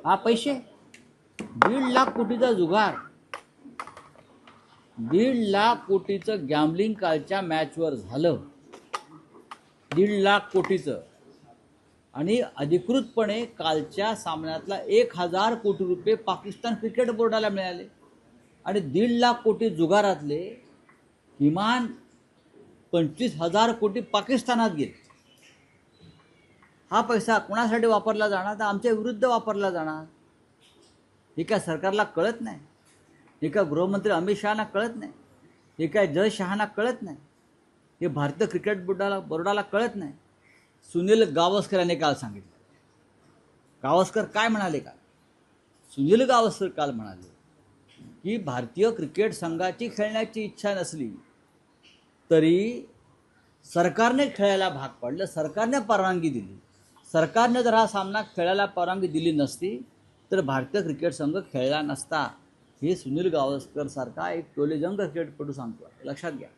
हा पैसे 1.5 लाख कोटीचा जुगार, 1.5 लाख कोटीचं गॅम्बलिंग कालच्या मॅचवर झालं, 1.5 लाख कोटीचं. आणि अधिकृतपणे कालच्या सामन्यातला 1,000 कोटी रुपये पाकिस्तान क्रिकेट बोर्डाला मिळाले. आणि 1.5 लाख कोटी जुगारातले किमान 25,000 कोटी पाकिस्तानात गेले. हा पैसा कोणासाठी वापरला जाणार? तर आमच्या विरुद्ध वापरला जाणार. हे काय सरकारला कळत नाही? हे काय गृहमंत्री अमित शहाना कळत नाही? हे काय जय शहाना कळत नाही? हे भारतीय क्रिकेट बोर्डाला कळत नाही? सुनील गावस्कर यांनी काल सांगितलं. गावस्कर काय म्हणाले काल? सुनील गावस्कर काल म्हणाले की भारतीय क्रिकेट संघाची खेळण्याची इच्छा नसली तरी सरकारने खेळायला भाग पाडलं, सरकारने परवानगी दिली. सरकारने जर हा सामना खेळायला परवानगी दिली नसती तर भारतीय क्रिकेट संघ खेळला नसता. हे सुनील गावस्कर सारखा एक टोलेजंग क्रिकेटपटू सांगतो, लक्षात घ्या.